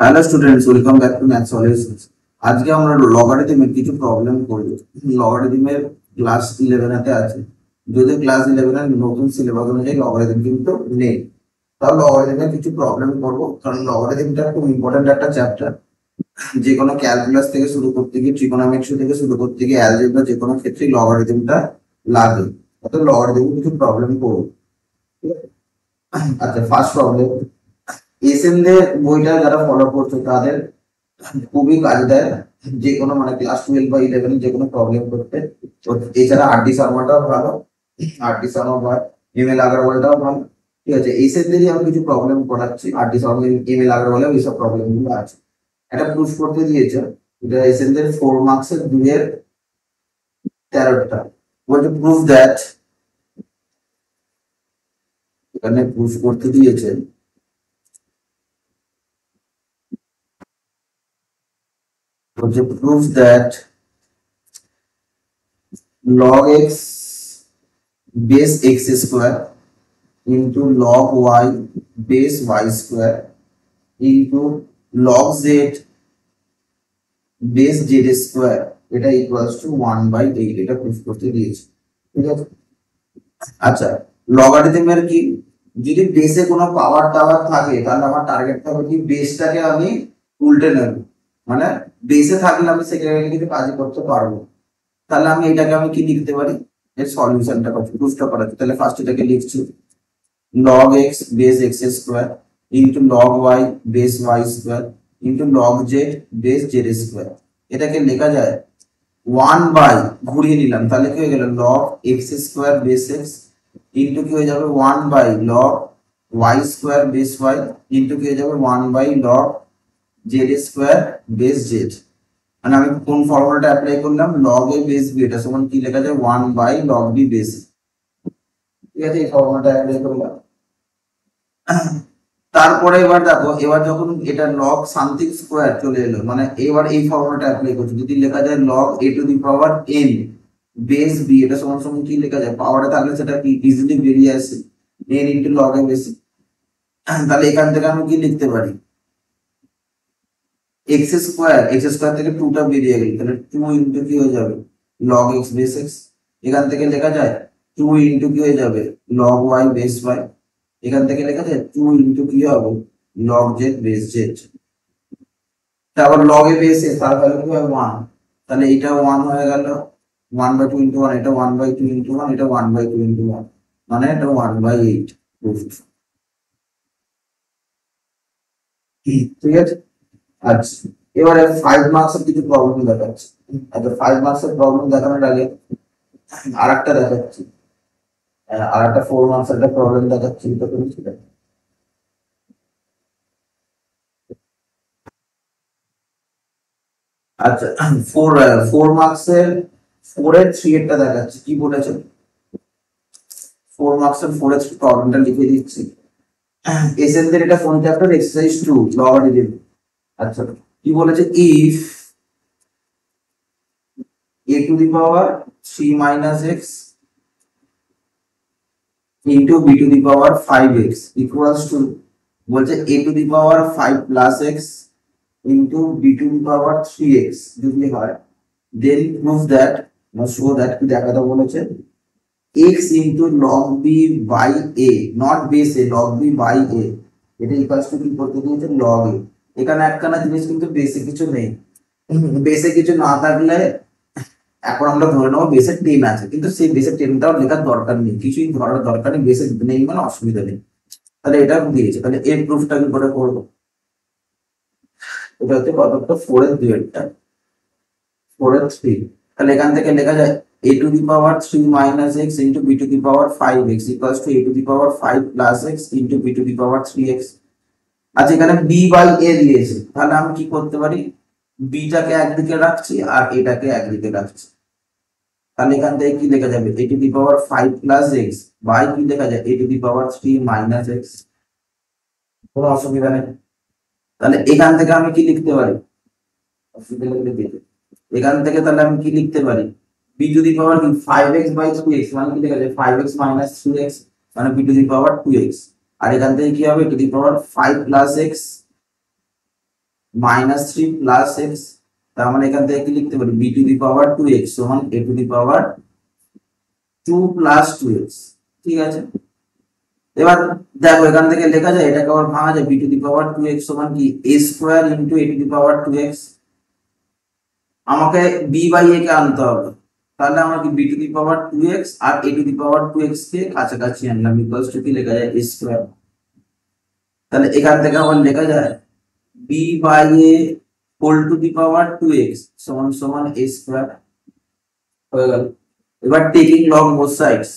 Hello students, welcome back to math solutions. আজকে আমরা লগারিদমের কিছু প্রবলেম করব। লগারিদমের ক্লাস 11 তে আছে, যদি ক্লাস 11 এর নতুন সিলেবাস অনুযায়ী লগারিদম কিন্তু নেই, তাহলে লগারিদমের কিছু প্রবলেম করব। কারণ লগারিদমটা খুব ইম্পর্টেন্ট একটা চ্যাপ্টার। যে কোনো ক্যালকুলাস থেকে শুরু করতে গিয়ে, ট্রিগোনোমেট্রি থেকে শুরু করতে গিয়ে, অ্যালজেব্রা যে কোনো ক্ষেত্রে লগারিদমটা লাগে। অর্থাৎ লগারিদমের কিছু প্রবলেম করব। ঠিক আছে? আচ্ছা, ফার্স্ট প্রবলেম। এসএনদের বইটা যারা ফলো করছো তাদের খুবই কাজ দেয়, যে কোনো মানে ক্লাস 12 বা 11 যে কোনো প্রবলেম করতে। তো এছাড়া আর ডি শর্মাটাও ভালো, আর ডি শর্মা বা এমএল আগরওয়ালটাও ভালো। ঠিক আছে, এই সেটদেরই আমি কিছু প্রবলেম করাচ্ছি। আর ডি শর্মা এমএল আগরওয়ালেও এইসব প্রবলেম গুলো আছে। এটা প্রুফ করতে দিয়েছে, এটা এসএনদের 4 মার্কসের 2 এর 13টা। বলছে প্রুফ দ্যাট, এখানে প্রুফ করতে দিয়েছে বলছে proof that log x base x square into log y base y square into log z base z square এটা ইকুয়ালস টু 1/8। এটা প্রুফ করতে দিয়েছি। ঠিক আছে, আচ্ছা লগারিদমের কি, যদি বেসে কোনো পাওয়ার টাওয়ার থাকে তাহলে আমার টার্গেট হবে কি বেসটাকে আমি উল্টে নেব। মানে বেসে থাকলে আমি সেকেন্ডারি কিছু কাজ করতে পারবো। তাহলে আমি এটাকে আমি কি লিখতে পারি, এর সলিউশনটা প্রুফটা করাচ্ছি। তাহলে ফার্স্ট এটাকে লিখছি log x base x square into log y base y square into log z base z square। এটাকে লেখা যায় 1 বাই, ঘুরিয়ে নিলাম তাহলে কি হয়ে গেল log x square base x into কি হয়ে যাবে 1 by log y square base y into কি হয়ে যাবে 1 by log z square base z। মানে আমি কোন ফর্মুলাটা অ্যাপ্লাই করলাম, log a base b এটা সমান কি লেখা যায় 1 বাই log b base। ঠিক আছে, এই ফর্মুলাটা অ্যাপ্লাই করলাম। তারপরে এবার দেখো, এবার যখন এটা log সামথিং স্কয়ার চলে এলো, মানে এবার এই ফর্মুলাটা অ্যাপ্লাই করছি। যদি লেখা যায় log a to the power n base b এটা সমান সমান কি লেখা যায়, পাওয়ারে থাকলে সেটা কি ইজিলি বেরিয়ে আসে n into log a base. তাহলে এখান থেকে আমি কি লিখতে পারি, x স্কয়ার থেকে 2 টা বেরিয়ে গেল, তাহলে 2 ইনটু কি হয়ে যাবে log x বেস x। এখান থেকে লেখা যায় 2 ইনটু কি হয়ে যাবে log y বেস y। এখান থেকে লেখা যায় 2 ইনটু কি হবে log z বেস z। তারপর log a বেস a তার ভ্যালু কি হয় 1, তাহলে এটা 1 হয়ে গেল 1/2 ইনটু 1, এটা 1/2 ইনটু 1, এটা 1/2 ইনটু 1, মানে এটা 1/8 প্রুফ। ঠিক আছে, আচ্ছা এবারে 5 মার্কস এর কিছু প্রবলেম দেখাচ্ছি। আচ্ছা 5 মার্কস এর প্রবলেম দেখানোর আগে আরেকটা দেখাচ্ছি, আরেকটা 4 মার্কস এর প্রবলেম দেখাচ্ছি। তো তুমি ঠিক আছে, আচ্ছা 4 মার্কস এর 4 এর 3 এরটা দেখাচ্ছি। কি বলেছে 4 মার্কস এর 4 এর প্রবলেমটা লিখে দিচ্ছি। এসএনদের এটা কোন চ্যাপ্টার, এক্সারসাইজ 2 লগারিদম। আচ্ছা কি বলেছে, if a to the power 3 minus x into b to the power 5x equals to, বলছে a to the power 5 plus x into b to the power 3x যদি হয়, then prove that, now show that, কি দেখাতে বলেছে x into log b by a, not base a, log b by a এটা equals to কি করতে দিয়েছে log a। এখানে একখানা জিনিস কিন্তু বেসে কিছু নেই, বেসে কিছু না থাকলে এখন আমরা ধরে নেবো বেসের 10 আছে, কিন্তু সেই বেসের 10টাও লেখার দরকার নেই, কিছুই ধরার দরকার নেই, বেসের নেই মানে অসুবিধা নেই। তাহলে এটা দিয়েছে, তাহলে এর প্রুফটা কি করে করবো, এটা হচ্ছে কতটা 4 এর 2টা 4 এর 3। তাহলে এখান থেকে লেখা যায় a to the power 3 minus x into b to the power 5x equals to a to the power 5 plus x into b to the power 3x। আচ্ছা এখানে b বাই a দিয়েছে, তাহলে আমি কি করতে পারি, b টাকে একদিকে রাখছি আর এটাকে একদিকে রাখছি। তাহলে এখান থেকে কি লেখা যাবে a to the power 5 plus x by কি লেখা যায় a to the power 3 minus x। কোনো অসুবিধা নেই। তাহলে এখান থেকে আমি কি লিখতে পারি, অসুবিধা লাগলে দেখে এখান থেকে তাহলে আমি কি লিখতে পারি, b to the power 5x by 3x মানে কি লেখা যায় 5x মাইনাস 3x মানে b to the power 2x। আর এখান থেকে কি হবে a to the power 5 plus x -3 plus x, তার মানে এখান থেকে কি লিখতে পারি B to the power 2x সমান a to the power 2 plus 2x। ঠিক আছে, এবার দেখো এখান থেকে লেখা যায়, এটাকে আবার ভাঙা যায়, B to the power 2x সমান কি a square into a to the power 2x। আমাকে বি বাই এ কে আনতে হবে, তাহলে আমরা কি B to the power 2x আর a to the power 2x কে কাছাকাছি আনলাম, ইকুয়ালস টু কি লেখা যায় a স্কয়ার। তাহলে এখান থেকে আবার লেখা যায় B by A whole to the power 2x সমান সমান a স্কয়ার হয়ে গেল। এবার taking log both sides,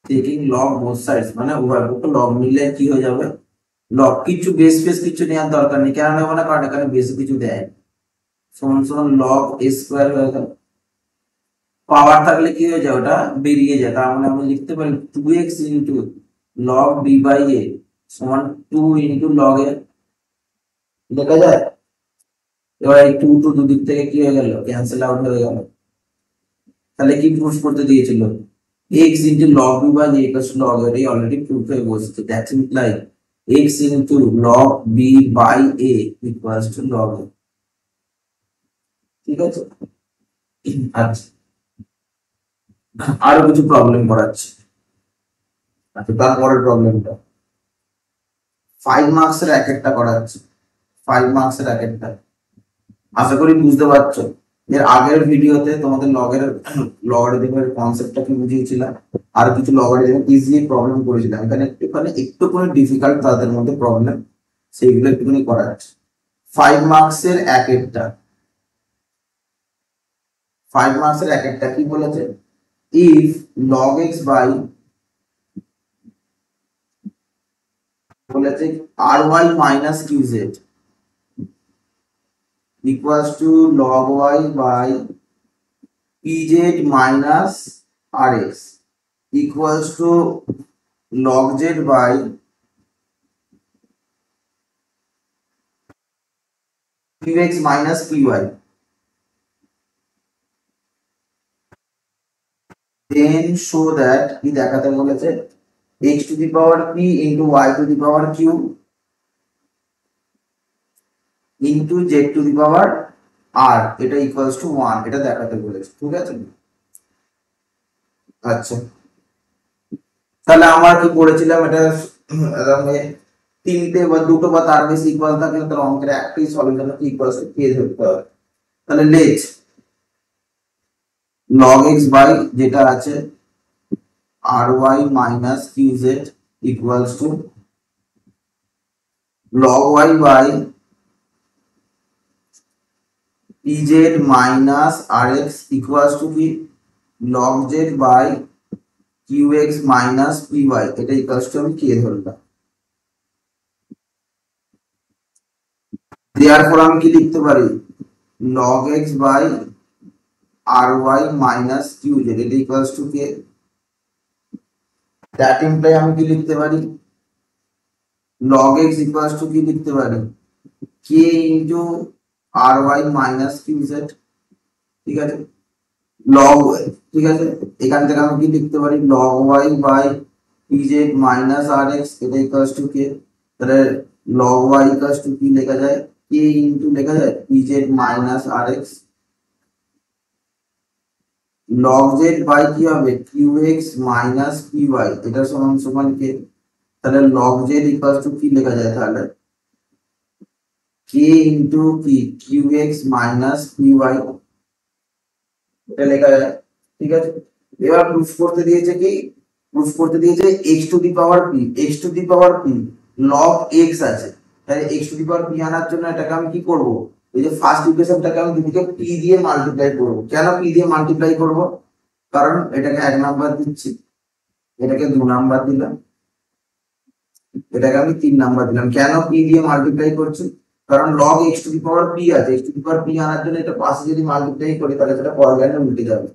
taking log both sides মানে উভয় পক্ষ লগ নিলে কি হয়ে যাবে, লগ কিছু বেস বেস কিছু নেওয়ার দরকার নেই, কেন নেবো না, কারণ এখানে বেস কিছু দেয়, সমান সমান লগ a স্কয়ার হয়ে গেল। পাওয়ার থাকলে কি হয়ে যায়, ওটা বেরিয়ে যায়, তার মানে আমি লিখতে পারি 2x into log b by a সমান 2 ইনটু লগ a, লেখা যায়। এবার এই 2 টু দুদিক থেকে কি হয়ে গেল, ক্যান্সেল আউট হয়ে গেল। তাহলে কি প্রুফ করতে দিয়েছিল, x into log b by a equals to log a, এটাই অলরেডি প্রুফ হয়ে বসেছে, that imply x into log b by a equals to log a। ঠিক আছে, আচ্ছা আরো কিছু প্রবলেম করাচ্ছে। আচ্ছা তারপরের প্রবলেমটা 5 মার্কসের এক একটা করাচ্ছে, 5 মার্কসের এক একটা। আশা করি বুঝতে পারছো, এর আগের ভিডিওতে তোমাদের লগারিদমের কনসেপ্টটা কি বুঝিয়েছিলাম, আর কিছু লগারিদম ইজিলি প্রবলেম করেছিলাম, এখানে একটু করে ডিফিকাল্ট তাদের মধ্যে প্রবলেম, সেইগুলো একটুখানি করাচ্ছে। 5 মার্কসের এক একটা, 5 মার্কসের এক একটা কি বলেছে, ইফ log x বাই বলেছে ry minus qz equals to log y by pz minus rx equals to log z by qx minus py, then show that কি দেখাতে বলেছে x to the power p into y to the power q into z to the power r, এটা equals to 1, এটা দেখাতে বলেছে। ঠিক আছে, আচ্ছা তাহলে আমরা কি করেছিলাম, এটা তিনটে বা দুটো বা তার বেশি ইকুয়াল থাকলে তার অঙ্কের একটাই সলিউশন কি ইকুয়ালস টু কে ধরতে হবে। তাহলে লেটস log x বাই যেটা আছে ry minus qz equals to log y by pz minus rx equals to কি log z by qx minus py, এটা ইকুয়ালস টু আমি কে ধরলাম। therefore আমি কি লিখতে পারি log x by ry minus qz, এটা equals to k, that imply আমি কি লিখতে পারি log x ইকুয়ালস টু কি লিখতে পারি k into ry minus qz। ঠিক আছে, log y, ঠিক আছে, এখান থেকে আমি কি লিখতে পারি log y by pz minus rx, এটা ইকুয়ালস টু কে, তাহলে log y ইকুয়ালস টু কি লেখা যায় k ইনটু লেখা যায় pz minus rx, log z by কি হবে qx মাইনাস py, এটা সমান সমান কে, তাহলে log z ইকুয়ালস টু কি লেখা যায়, তাহলে k ইনটু কি qx মাইনাস py, এটা লেখা যায়। ঠিক আছে, এবার প্রুফ করতে দিয়েছে কি, প্রুফ করতে দিয়েছে x to the power p, x to the power p log x আছে, তাহলে x to the power p আনার জন্য এটাকে আমি কি করব, এই যে ফার্স্ট ইকুয়েশনটাকে আমি দুদিকে p দিয়ে মাল্টিপ্লাই করব। কেন p দিয়ে মাল্টিপ্লাই করব, কারণ এটাকে 1 নাম্বার দিচ্ছি, এটাকে 2 নাম্বার দিলাম, এটাকে আমি 3 নাম্বার দিলাম। কেন p দিয়ে মাল্টিপ্লাই করছি, কারণ log x to the power p আছে, x to the power p আনার জন্য এটা পাশে যদি মাল্টিপ্লাই করি তাহলে সেটা পরের লাইনে উল্টে যাবে।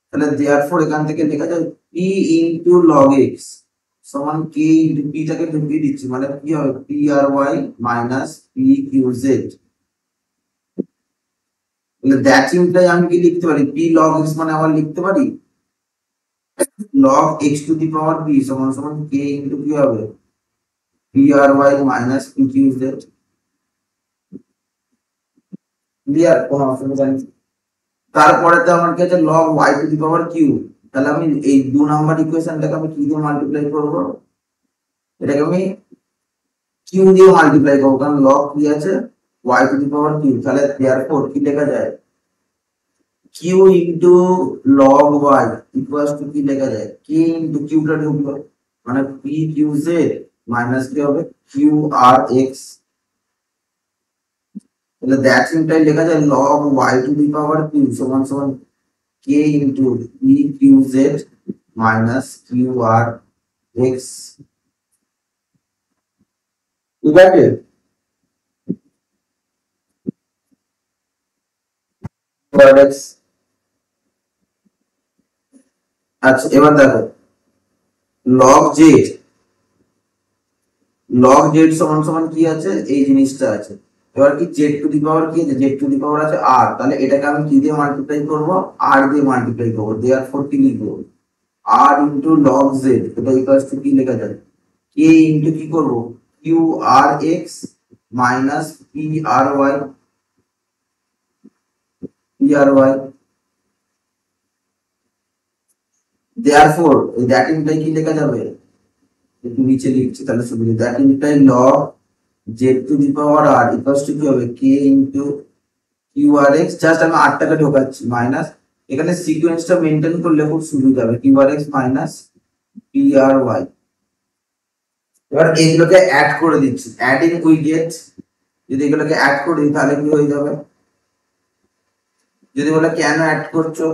তাহলে therefore এখান থেকে লেখা যায় p into log x সমান k into p টাকে ঢুকিয়ে দিচ্ছি, মানে কি হবে pry minus pqz, তাহলে দ্যাট ইমপ্লাই আমি কি লিখতে পারি p log x মানে আবার লিখতে পারি log x to the power p সমান সমান k into কি হবে pry minus pqz। ক্লিয়ার, কোনো অসুবিধা নেই। তারপরে তো আমার কাছে log y to the power q, তাহলে আমি এই 2 নাম্বার ইকুয়েশনটাকে আমি কি দিয়ে মাল্টিপ্লাই করব, এটাকে আমি q দিয়ে মাল্টিপ্লাই করব, কারণ log কি আছে y to the power q, তাহলে therefore কি লেখা যায় q into log y equals to কি লেখা যায় k into q টা ঢুকলো মানে p q z মাইনাস কি হবে q r x, তাহলে দ্যাট সিম্পলি লেখা যায় log y to the power q সমান সমান k into p q z minus q r x। ঠিক আছে, x। আচ্ছা এবার দেখো log z, log z সমান সমান কি আছে এই জিনিসটা আছে। এবার কি z টু দি পাওয়ার কি আছে, z টু দি পাওয়ার আছে r, তাহলে এটাকে আমি কি দিয়ে মাল্টিপ্লাই করব r দিয়ে মাল্টিপ্লাই করব, देयरफॉर কি লিখব r into log z, এটা ইকুয়ালস টু কি লেখা যায় k into কি করব q r x minus p r y, p r y। Therefore that imply কি লেখা যাবে, একটু নিচে লিখছি তাহলে সুবিধা, that imply log z to the power r equals to কি হবে k into q r x, just আমি r টাকে ঢোকাচ্ছি মাইনাস, এখানে সিকোয়েন্সটা মেইনটেইন করলে খুব সুবিধা হবে q r x minus p r y। এবার এইগুলোকে অ্যাড করে দিচ্ছি, অ্যাডিং উই গেট, যদি এগুলোকে অ্যাড করে দিই তাহলে কি হয়ে যাবে, যদি বলে কেন অ্যাড করছো,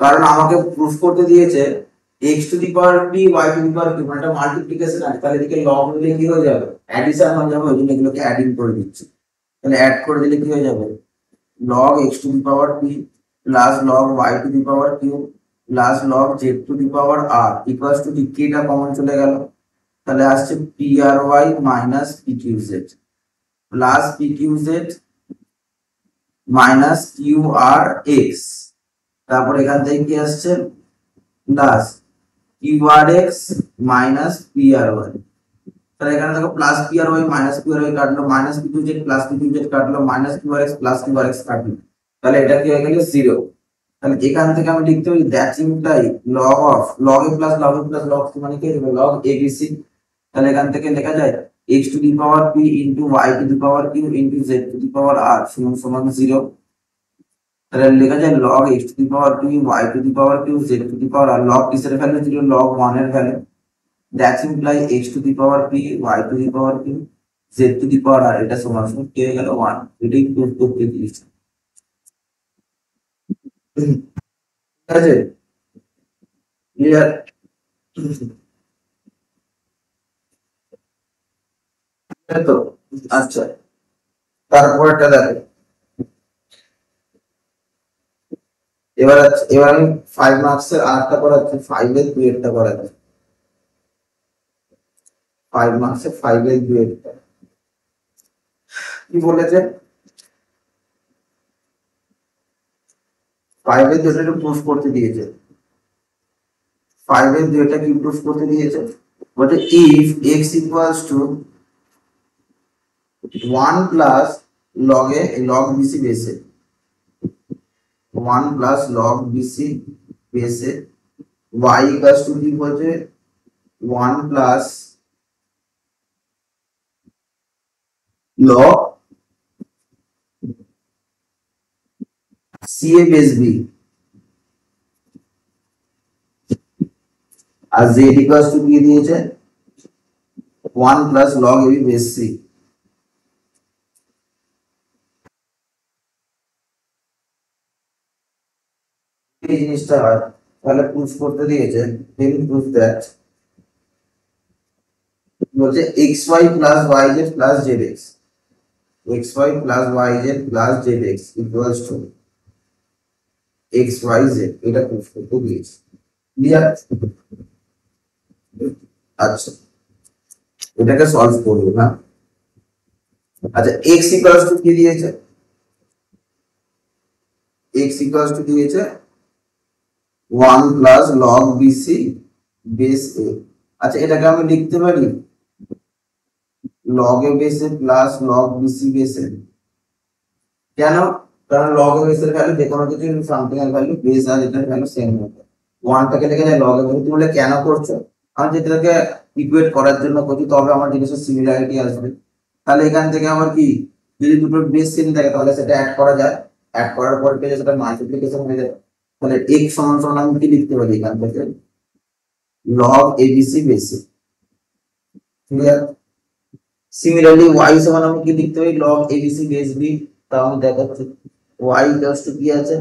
কারণ আমাকে প্রুফ করতে দিয়েছে x to the power p y to the power q, মানে মাল্টিপ্লিকেশন আছে, তাহলে এদিকে লগ নিলে কি হয়ে যাবে অ্যাডিশন হয়ে যাবে, ওই জন্য এগুলোকে অ্যাডিং করে দিচ্ছি। তাহলে অ্যাড করে দিলে কি হয়ে যাবে log x to the power p plus log y to the power q plus log z to the power r equals to k টা কমন চলে গেল, তাহলে আসছে pry minus pqz plus pqz minus qrx, তারপর এখান থেকে কি আসছে প্লাস qrx minus pry, তাহলে এখানে দেখো প্লাস pry মাইনাস pry কাটলো, মাইনাস pqz প্লাস pqz কাটলো, মাইনাস qrx প্লাস qrx কাটলো, তাহলে এটা কি হয়ে গেল 0। তাহলে এখান থেকে আমি লিখতে পারি that imply log of log a plus log a plus log c মানে কি হবে log abc, তাহলে এখান থেকে লেখা যায় x to the power p into y to the power q into z to the power r সমান সমান 0। তাহলে লেখা যায় log x to the power p y to the power q z to the power r, log কিসের value ছিল log 1 এর value, that imply x to the power p y to the power q z to the power r, এটা সমান সমান কি হয়ে গেল 1, এটাই প্রুফ করতে দিয়েছি। ঠিক আছে, ক্লিয়ার। তো আচ্ছা তারপরটা দেখো, এবার আমি 5 মার্কস এর আরেকটা করাচ্ছি, 5 এর দুইটা করাচ্ছি, 5 মার্কস এর 5 এর দুইটা কি বলেছে 5 এর দুইটা প্রুফ করতে দিয়েছে, 5 এর দুইটা কি প্রুফ করতে দিয়েছে বলতে if x equals to 1 plus log a log bc base 1 plus log bc base y equals to কি বলছে 1 plus log ca base b R z equals to কি দিয়েছে 1 plus log ab base c। এই জিনিসটা হয় তাহলে proof করতে দিয়েছে, then proof that বলছে xy plus yz plus zx, xy plus yz plus zx equals to xyz, এটা প্রুফ করতে দিয়েছে। ক্লিয়ার, আচ্ছা এটাকে সলভ করব না। আচ্ছা x equals to কি দিয়েছে, x equals to দিয়েছে 1 প্লাস লগ বিসি বেস এ। আচ্ছা এটাকে আমি লিখতে পারি লগ এ বেস এ প্লাস লগ বিসি বেস এ। কেন? কারণ লগ এ বেস এর ভ্যালু যে কোনো কিছু সামথিং এর ভ্যালু বেস আর এটার ভ্যালু সেম হবে। 1 টাকে লিখে যায় লগ এ বেস। তুমি বলে কেন করছো? আমি যেটাকে ইকুয়েট করার জন্য করছি, তবে আমার জিনিসের সিমিলারিটি আসবে। তাহলে এখান থেকে আমার কি, যদি দুটো বেস সেম থাকে তাহলে সেটা অ্যাড করা যায়, অ্যাড করার পর পেয়ে সেটা মাল্টিপ্লিকেশন হয়ে যায়। তাহলে x সমান সমান আমি কি লিখতে পারি এখান থেকে log abc base a. Clear? Similarly y সমান আমি কি লিখতে পারি লগ এবিসি বেস বি। তাও আমি দেখাচ্ছি y ইকুয়ালস টু কি আছে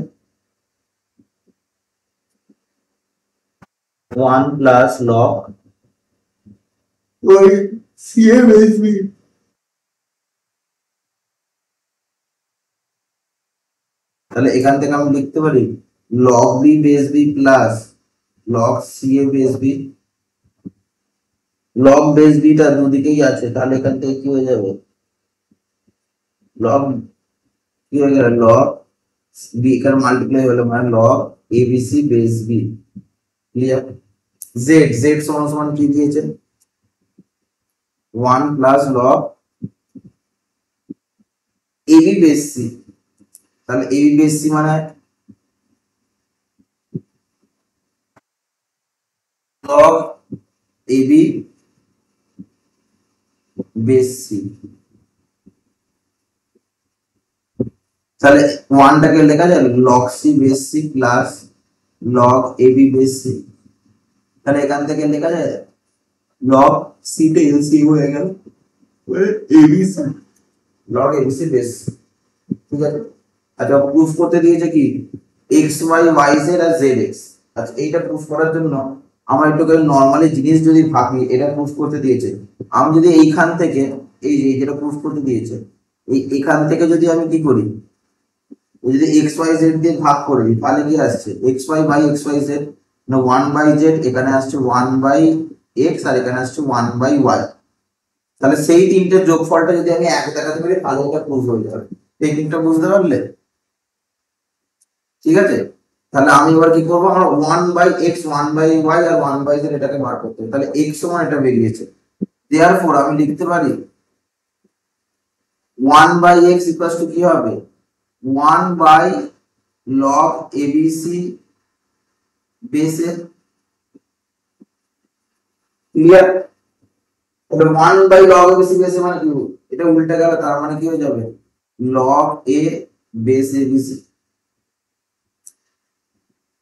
1 plus log y C A base B. তাহলে এখান থেকে আমি লিখতে পারি log B base B plus log C A base B. Log base বিটা দুদিকেই আছে, তাহলে এখান থেকে কি হয়ে যাবে লগ কি হয়ে গেল লগ বি এখানে মাল্টিপ্লাই হলো মানে log abc base b. Clear? Z z সমান সমান কি দিয়েছে 1 plus log ab base c. তাহলে এবি বেস সি মানে লগ এবি বেস সি। তাহলে 1 টাকে লেখা যাবে log c base c plus log ab base c. তাহলে এখান থেকে লেখা যায় লগ সি তে এলসিএম হয়ে গেল এবিসি লগ এবিসি বেস। ঠিক আছে? আচ্ছা প্রুফ করতে দিয়েছে কি এক্স ওয়াই ওয়াই জেড আর জেড এক্স। আচ্ছা এইটা প্রুফ করার জন্য আমার একটু নর্মালি জিনিস যদি ভাবি, এটা প্রুফ করতে দিয়েছে। আমি যদি এইখান থেকে এই যে যেটা প্রুফ করতে দিয়েছে এখান থেকে যদি আমি কি করি, যদি এক্স ওয়াই জেড দিয়ে ভাগ করে দিই তাহলে কি আসছে x y by x y z না 1 বাই জেড, এখানে আসছে 1 বাই এক্স আর এখানে আসছে 1 বাই ওয়াই। তাহলে সেই তিনটের যোগফলটা যদি আমি এক দেখাতে পারি তাহলে এটা প্রুফ হয়ে যাবে। এই তিনটা বুঝতে পারলে? ঠিক আছে? তাহলে আমি এবার কি করবো, আমার 1 বাই এক্স 1 বাই ওয়াই আর 1 বাই জেড এটাকে বার করতে হবে। তাহলে এক্স সমান এটা বেরিয়েছে, দেয়ারফর আমি লিখতে পারি 1 বাই এক্স ইকুয়াল টু কি হবে 1 by log abc base a. Clear? তাহলে 1 by log abc base a মানে কি, এটা উল্টে গেল, তার মানে কি হয়ে যাবে লগ এ বেস এবিসি।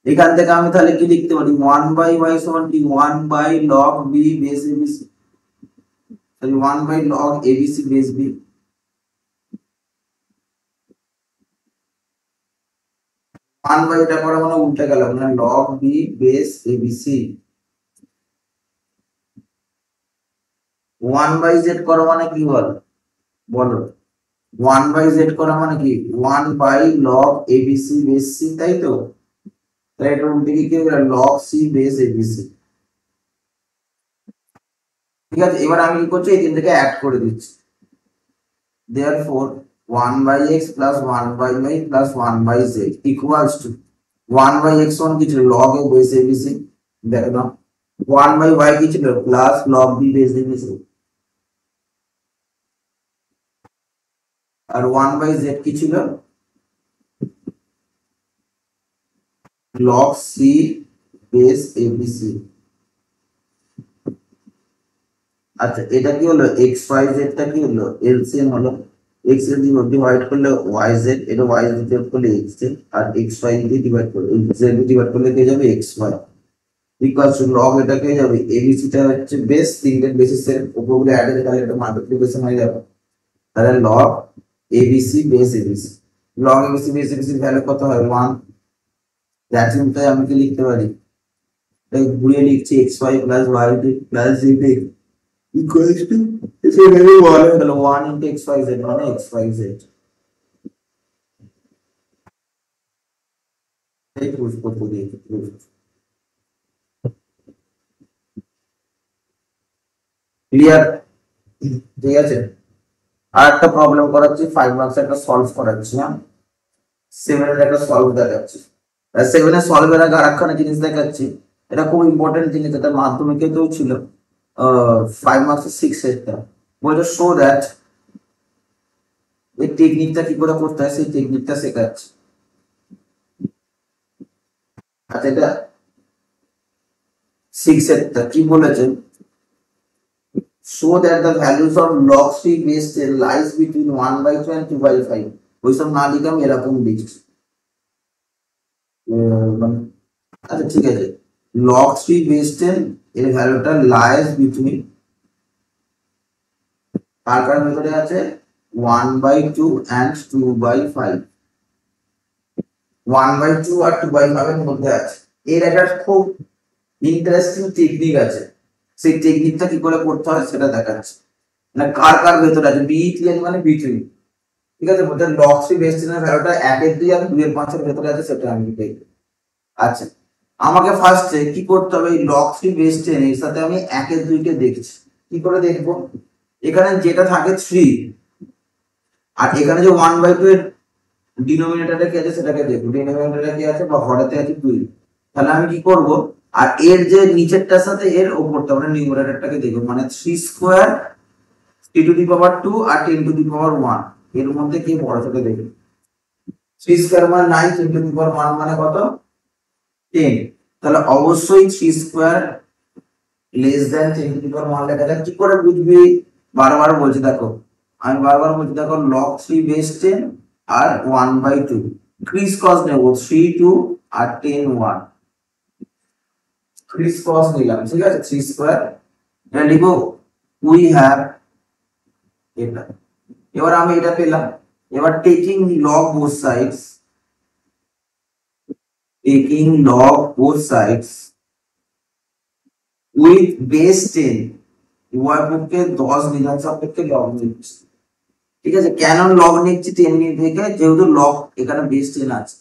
এখান থেকে আমি তাহলে কি লিখতে পারি 1 বাই ওয়াই সমান কি 1 by log B base abc. তাহলে 1 by log abc base b. 1 by এটা করা মানে উল্টে গেল মানে log B base abc. 1 by z করা মানে কি বলো 1 বাই জেড করা মানে কি 1 by log abc base c, তাই তো? তাই এটা উল্টে গিয়ে কি হলো লগ সি বেস এবিসি। ঠিক আছে? এবার আমি কি করছি এই তিনটাকে অ্যাড করে দিচ্ছি। therefore 1 by x plus 1 by y plus 1 by z equals to 1 by x one की ছিল log a base abc, দেখো না 1 by y की ছিল plus log b base abc R 1 by z की ছিল log c base abc। আচ্ছা এটা কি হলো x y z টা কি হলো এলসিএম হলো, x এর দিয়ে ডিভাইড করলে y z, এটা y z ডিভাইড করলে x z আর x y দিয়ে ডিভাইড করলে z দিয়ে ডিভাইড করলে পেয়ে যাবে x y equals to log এটা পেয়ে যাবে abc টা হচ্ছে বেস, তিনটের বেসিসের উপরগুলো অ্যাড হয়ে তাহলে এটা মাল্টিপ্লিকেশন হয়ে যাবে। তাহলে log abc base abc, log abc base abc এর ভ্যালু কত হয় 1। দ্যাট মিন্স আমি কি লিখতে পারি তাই ঘুরিয়ে লিখছি xy plus y plus z equals to it's a very 1 তাহলে 1 into xyz মানে xyz। এই প্রুফ করতে দিয়েছি প্রুফ। ক্লিয়ার? ঠিক আছে? আর একটা প্রবলেম করাচ্ছি 5 মার্কস একটা সলভ করাচ্ছি, হ্যাঁ 7 এর একটা সলভ দেখাচ্ছি। সেভেনে সলভের আগে আরেকখানা জিনিস দেখাচ্ছি, এটা খুব ইম্পর্টেন্ট জিনিস, এটা মাধ্যমিকেতেও ছিল 5 মার্কস 6 এরটা বলছে শো দ্যাট এই টেকনিকটা কি করে করতে হয় সেই টেকনিকটা শেখাচ্ছে। আচ্ছা এটা 6 এরটা কি বলেছে, show that the values of log 3 base 10 lies between 1/2 and 2/5 ওইসব না লিখে আমি এরকম লিখছি। আচ্ছা ঠিক আছে, log 3 base 10 এর ভ্যালুটা lies between কার ভেতরে আছে 1/2 and 2/5, 1/2 আর 2/5 এর মধ্যে আছে। এর একটা খুব ইন্টারেস্টিং টেকনিক আছে, সেই টেকনিকটা কি করে করতে হয় সেটা দেখাচ্ছে। মানে কার ভেতরে আছে, বিটুইন মানে বিটুইন, ঠিক আছে, বলতে লগ 3 বেস 10 এর ভ্যালুটা 1 এর 2 আর 2 এর 5 এর ভেতরে আছে সেটা আমি দেখব। আচ্ছা আমাকে ফার্স্টে কি করতে হবে, এই লগ 3 বেস 10 এর সাথে আমি 1 এর 2 কে দেখছি, কি করে দেখব, এখানে যেটা থাকে 3 আর এখানে যে 1/2 এর ডিনোমিনেটরে কি আছে সেটাকে দেখব, ডিনোমিনেটরে কি আছে বা হরেতে আছে 2, তাহলে আমি কি করব, আর এর যে নিচেরটার সাথে এর উপরটা মানে নিউমারেটরটাকে দেখব, মানে 3 স্কয়ার 3 টু দি পাওয়ার 2 আর 10 টু দি পাওয়ার 1 এর মধ্যে কি বড় ছোট দেখব। 3 স্কয়ার মানে 9, 10 টু দি পাওয়ার 1 মানে কত 10, তাহলে অবশ্যই 3 square less than 10 to the power 1 লেখা যায়। কি করে বুঝবি, বারবার বলছি দেখো, আমি বারবার বলছি দেখো, log 3 বেস 10 আর 1/2 ক্রিস ক্রস নেব, 3 2 আর 10 1 ক্রিস ক্রস নিলাম, ঠিক আছে, 3 স্কয়ার এটা লিখো উই হ্যাভ এটা। এবার আমি এটা পেলাম, এবার taking log both sides, taking log both sides with base 10 উভয় পক্ষে 10 নিলাম সাপেক্ষে লগ নিচ্ছি, ঠিক আছে, কেন লগ নিচ্ছি 10 নিয়ে থেকে, যেহেতু লগ এখানে বেস 10 আছে,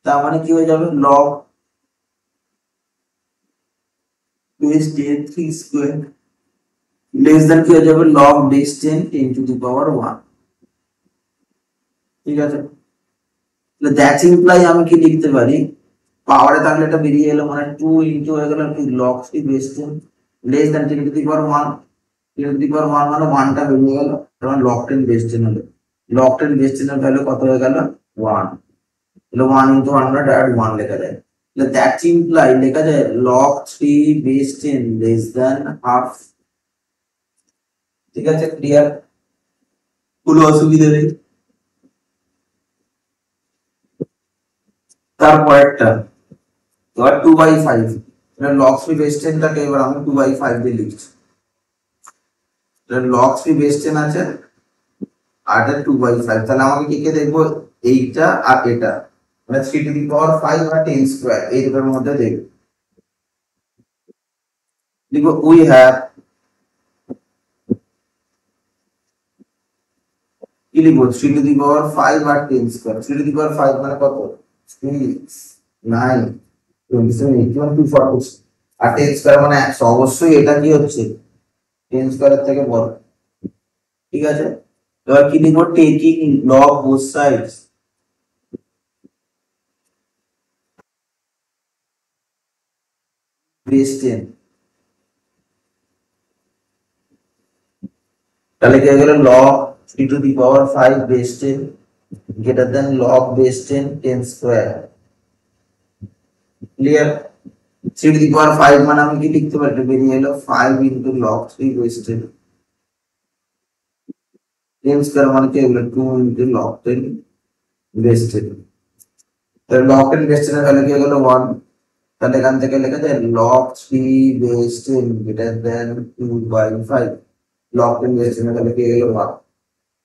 তার মানে কি হয়ে যাবে log base 10 3 square less than কি হয়ে যাবে log base 10 10 to the power 1, ঠিক আছে, তাহলে দ্যাট ইমপ্লাই আমি কি লিখতে পারি, পাওয়ারে থাকলে এটা বেরিয়ে এলো মানে 2 ইনটু হয়ে গেল কি log 3 base 10 less than 10 to the power 1, 10 to the power 1 মানে 1 টা বেরিয়ে গেল, তখন log 10 বেস 10 হলো, log 10 বেস 10 এর ভ্যালু কত হয়ে গেল 1, তাহলে 1 ইনটু 100 ডাইরেক্ট 1 লেখা যায়, তাহলে দ্যাট ইমপ্লাই লেখা যায় log 3 base 10 less than half, ঠিক আছে, ক্লিয়ার, কোনো অসুবিধা নেই। তারপরেরটা এবার 2/5, এটা log 3 বেস 10 টাকে এবার আমি 2/5 দিয়ে লিখছি, এটা log 3 বেস 10 আছে আর এটা 2/5, তাহলে আমাকে কি কে দেখবো, এইটা আর এটা, মানে 3 টু দি পাওয়ার 5 আর 10 স্কয়ার এই দুটোর মধ্যে দেখব, লিখবো উই হ্যাভ, কি লিখবো 3 টু দি পাওয়ার 5 আর 10 স্কয়ার, 3 টু দি পাওয়ার 5 মানে কত 6 9 27 81 240 আর 10 স্কয়ার মানে 100, অবশ্যই এটা কি হচ্ছে 10 স্কয়ারের থেকে বড়, ঠিক আছে, এবার কি লিখবো taking log both sides base 10, তাহলে কি হয়ে গেল log 3 to the power 5 base 10 greater than log base 10 10 square, clear, 3 to the পাওয়ার 5 মানে আমি কি লিখতে পারি, বেরিয়ে এলো 5 ইনটু log 3 বেস 10, 10 স্কয়ার মানে কি হলো 2 ইনটু log 10 বেস 10, তাহলে log 10 বেস 10 এর ভ্যালু কি হলো 1, তাহলে এখান থেকে লেখা যায় log 3 base 10 greater than 2/5, log 10 base 10 এর ভ্যালু কি হলো 1,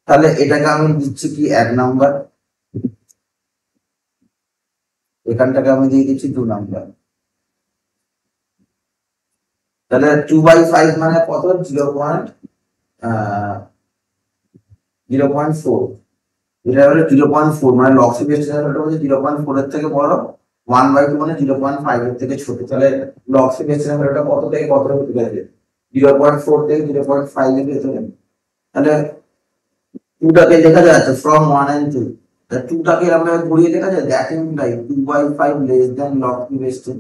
তাহলে এটাকে আমি দিচ্ছি কি 1 নাম্বার, এখানটাকে আমি দিয়ে দিচ্ছি 2 নাম্বার, তাহলে 2/5 মানে কত 0.4, এটা হলো 0.4 মানে log 3 বেস 10 এর হচ্ছে 0.4 এর থেকে বড়, 1/2 মানে 0.5 এর থেকে ছোট, তাহলে log 3 বেস 10 এর ভ্যালুটা কত থেকে কত হতে যাবে 0.4 থেকে 0.5 এর ভেতরে, তাহলে 2টাকে লেখা যাচ্ছে from 1 and 2, টুটাকে আমরা ঘুরিয়ে লেখা যায় that imply 2/5 less than log 3 base 10,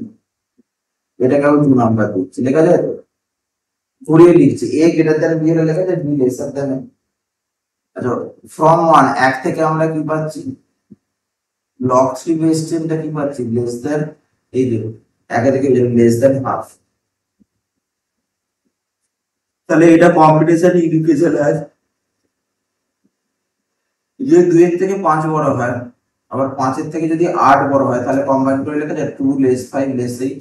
এটাকে আমি 2 নাম্বার দিচ্ছি, লেখা যায় তো, ঘুরিয়ে লিখছি a গ্রেটার দ্যান b হলে লেখা যায় b লেসার দ্যান a। আচ্ছা, ফ্রম 1 এক থেকে আমরা কি পাচ্ছি log 3 বেস 10 টা কি পাচ্ছি লেস দ্যান, এই দেখো একে থেকে লেস দ্যান হাফ, তাহলে এটা কম্পিটিশন ইকুয়েশন আছে। যদি 2 এর থেকে 5 বড় হয়, আবার 5 এর থেকে যদি 8 বড় হয়, তাহলে কম্বাইন করে লেখা যায় 2 লেস 5 লেস 8,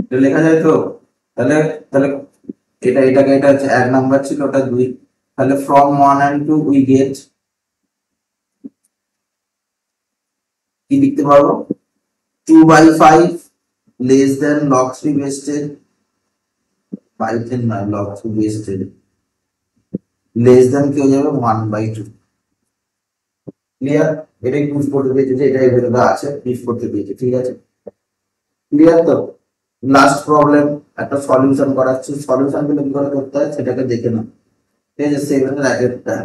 এটা লেখা যায় তো। তাহলে তাহলে এটা হচ্ছে 1 নাম্বার ছিল, ওটা 2, তাহলে ফ্রম 1 and 2 উই গেট কি লিখতে পারবো 2/5 লেস দ্যান log 3 বেস 10, 5 10 নয় log 3 বেস 10 লেস দ্যান কি হয়ে যাবে 1/2। ক্লিয়ার? এটাই প্রুফ করতে পেরেছি যে এটা এভাবে আছে, প্রুফ করতে পেরেছি, ঠিক আছে? ক্লিয়ার তো? লাস্ট প্রবলেম একটা সলিউশন করাচ্ছি, সলিউশন গুলো কি করে করতে হয় সেটাকে দেখে নাও। ঠিক আছে, 7 এর আগেরটা,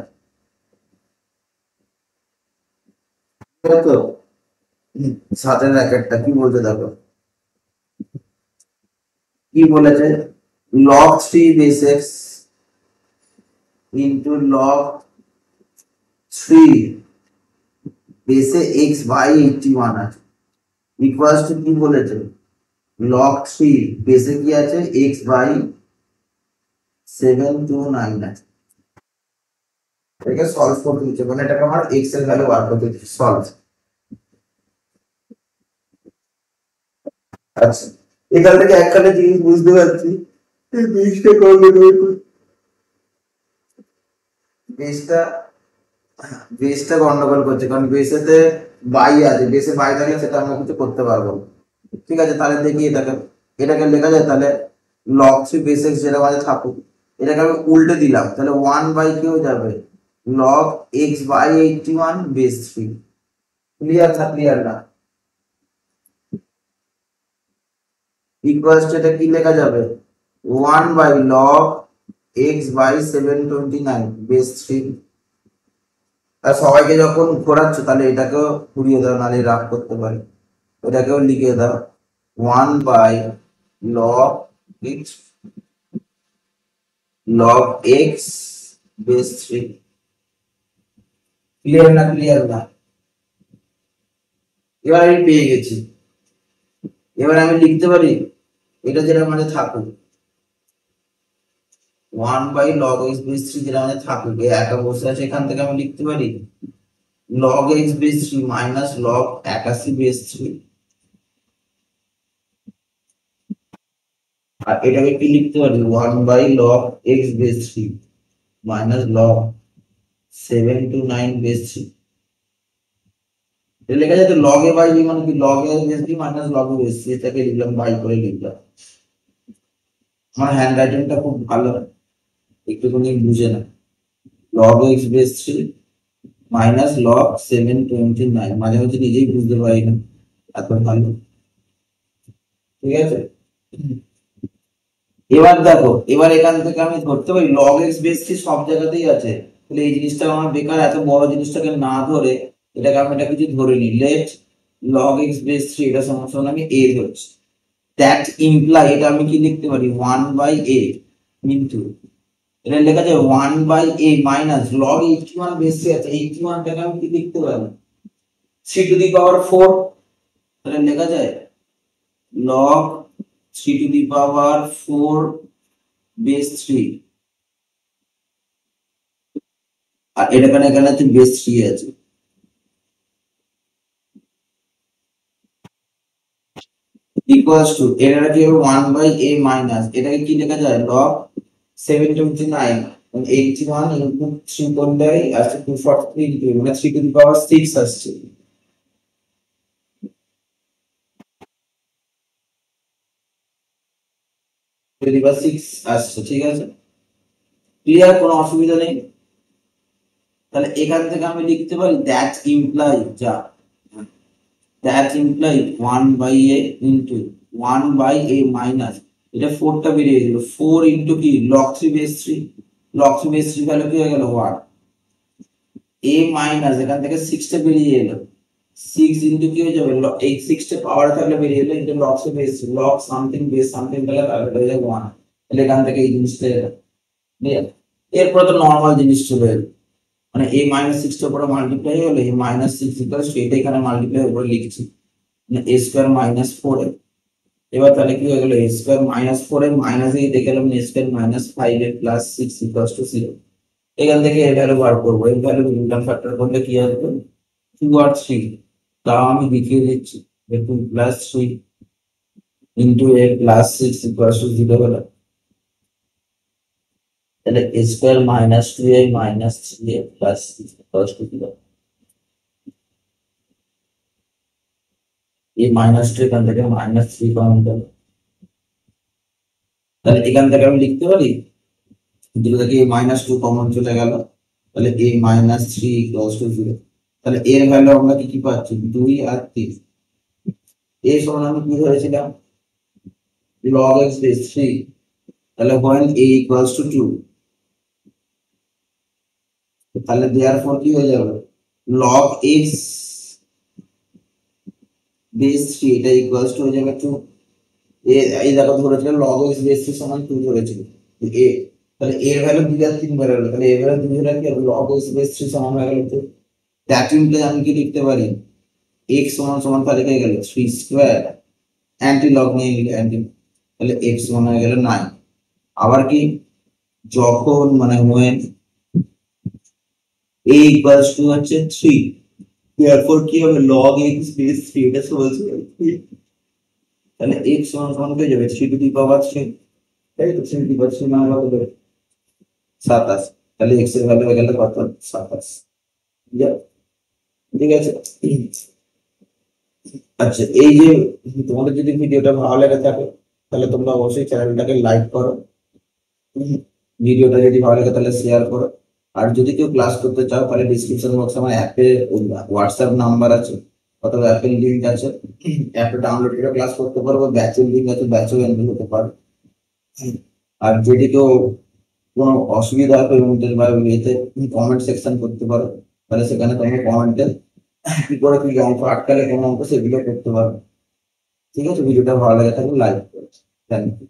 ঠিক আছে তো? 7 এর আগেরটা কি বলতে দেখো, কি বলেছে log 3 base x into log 3 বেসে x বাই 81 আছে, ইকুয়ালস টু কি বলেছে log 3 বেসে কি আছে x বাই 729 আছে। এটাকে সলভ করতে দিচ্ছে, মানে এটাকে আমার x এর ভ্যালু বার করতে দিচ্ছে, সলভ। আচ্ছা, এখান থেকে একখানে জিনিস বুঝতে পারছি, এই বেসটা করলে বেসটা বেসটা গন্ডগোল করছে, কারণ বেসেতে বাই আছে, বেসে বাই থাকলে সেটা আমরা কিছু করতে পারবো না। ঠিক আছে, তাহলে দেখি এটাকে লেখা যায়, তাহলে log 3 বেস x যেটা মাঝে থাকুক, এটাকে আমি উল্টে দিলাম, তাহলে 1 বাই কি হয়ে যাবে log x by 81 base 3। Clear না? ইকুয়ালস টু এটা কি লেখা যাবে 1 by log x by 729 base 3। আর সবাইকে যখন ঘোরাচ্ছ তাহলে এটাকেও ঘুরিয়ে দাও, নাহলে রাফ করতে পারে, এটাকেও লিখে দাও 1 by log x base 3। Clear না? এবার আমি পেয়ে গেছি, এবার আমি লিখতে পারি এটা যেটা মানে থাকুক 1 বাই log x বেস 3 যেটা মানে থাকুক, একা বসে আছে, এখান থেকে আমি লিখতে পারি log x base 3 minus log 81 base 3, আর এটাকে কি লিখতে পারি 1 by log x base 3 minus log 729 base 3। এটা লেখা যায় তো log a বাই b মানে কি log a base b minus log a base 3, এটাকে লিখলাম বাই করে লিখলাম। আমার হ্যান্ড রাইটিংটা খুব ভালো, একটুখানি বুঝে না, log x base 3 minus log 729, মাঝে মাঝে নিজেই বুঝতে পারি না, এত ভালো। ঠিক আছে, এবার দেখো, এবার এখান থেকে আমি ধরতে পারি log x বেস 3 সব জায়গাতেই আছে, তাহলে এই জিনিসটা আমার বেকার, এত বড় জিনিসটাকে না ধরে এটাকে আমি এটা কিছু ধরে নিই, লেট log x বেস 3 এটা সমান আমি a ধরছি, দ্যাট ইমপ্লাই এটা আমি কি লিখতে পারি 1 বাই a ইনটু, এটা লেখা যায় 1 by a minus log 81 base 3 আছে, 81 টাকে আমি কি লিখতে পারি 3 টু দি পাওয়ার 4, তাহলে লেখা যায় log 3 to the power 4 base 3, আর এখানে আছে বেস 3 আছে, ইকুয়ালস টু এটা কি হবে 1 বাই a মাইনাস এটাকে কি লেখা যায় log 729 এবং 81 ইনটু 3 করলে আসছে 243 ইনটু মানে 3 টু দি পাওয়ার 6 আসছে, টু দি পাওয়ার 6 আসছে। ঠিক আছে, ক্লিয়ার? কোনো অসুবিধা নেই? তাহলে এখান থেকে আমি লিখতে পারি that imply 1 by a into 1 by a minus, এটা 4 টা বেরিয়ে গেল, 4 into কি log 3 base 3, log 3 base 3 value কি হয়ে গেল 1, এ মাইনাস এখান থেকে 6 টা বেরিয়ে এলো, 6 ইনটু কি হয়ে যাবে, এই 6 টা পাওয়ার থাকলে বেরিয়ে এলো into log base, log something base something তাহলে টার্গেট হয়ে যাবে 1। তাহলে এখান থেকে এই জিনিসটা এলো। এরপরে তো নর্মাল জিনিস চলে এলো, মানে এই মাইনাস 6 টার উপরে মাল্টিপ্লাই হলো, এই মাইনাস 6 ইকুয়ালস টু এটা এখানে মাল্টিপ্লাই উপরে লিখছি, মানে a স্কয়ার মাইনাস 4a। এবার তাহলে কি হয়ে গেল, a square minus 4a minus এই দেখে গেলাম a square minus 5a plus 6 equals to 0। এখান থেকে এর ভ্যালু বার করবো, এর ভ্যালু রিটার্ন ফ্যাক্টর করলে কি আসবে, 2 আর 3। তাও আমি দেখিয়ে দিচ্ছি, 2 plus 3 into a plus 6 equals to 0 হলো। তাহলে a square minus 2a minus 3a plus 6 equals to 0। এই মাইনাস 2 এখান থেকে মাইনাস 3 কমন গেল, তাহলে এখান থেকে আমি লিখতে পারি, যেটা থেকে মাইনাস 2 কমন চলে গেল, তাহলে a মাইনাস 3 ইকুয়ালস টু 0। তাহলে এর ভ্যালু আমরা কি পাচ্ছি, 2 আর 3। a সমান আমি কি ধরেছিলাম, log x বেস 3। তাহলে when a equals to 2, তাহলে therefore কি হয়ে যাবে, log x বেস 3 এটা ইকুয়ালস টু হয়ে যাবে 2। এই দেখো ধরেছিল log x বেস 3 সমান 2 ধরেছিল a, তাহলে এর ভ্যালু 2 আর 3 বের হলো, তাহলে এর ভ্যালু 2 হলে কি হবে, log x বেস 3 সমান হয়ে গেল 2। দ্যাট ইমপ্লাই আমি কি লিখতে পারি, x সমান সমান তাহলে হয়ে গেল 3 স্কয়ার, অ্যান্টি লগ নিয়ে নিলে অ্যান্টি, তাহলে x সমান হয়ে গেল 9। আবার কি, যখন মানে when a equals to হচ্ছে 3, therefore কি হবে, log x বেস 3 এটা সমান 3। তাহলে x সমান সমান হয়ে যাবে 3 টু দি পাওয়ার 3, তাই তো 3 টু দি পাওয়ার 3 মানে কত হবে, 27। তাহলে x এর ভ্যালু হয়ে গেল কত, 27। ঠিক আছে। আচ্ছা, এই যে তোমাদের যদি ভিডিওটা ভালো লেগে থাকে তাহলে তোমরা অবশ্যই চ্যানেলটাকে লাইক করো, ভিডিওটা যদি ভালো লাগে তাহলে শেয়ার করো। আর যদি কেউ ক্লাস করতে চাও তাহলে ডিসক্রিপশন বক্সে আমার অ্যাপের হোয়াটসঅ্যাপ নাম্বার আছে অথবা অ্যাপের লিঙ্ক আছে, অ্যাপে ডাউনলোড করে ক্লাস করতে পারবো, ব্যাচের লিঙ্ক আছে, ব্যাচেও এনরোল হতে পারো। আর যদি কেউ কোনো অসুবিধা হয় পেমেন্টের বা ইয়েতে, কমেন্ট সেকশন করতে পারো, তাহলে সেখানে তোমার কমেন্টে কি করে কি অঙ্ক আটকালে কোনো অঙ্ক সেগুলো করতে পারো। ঠিক আছে, ভিডিওটা ভালো লাগে থাকলে লাইক করো। Thank you.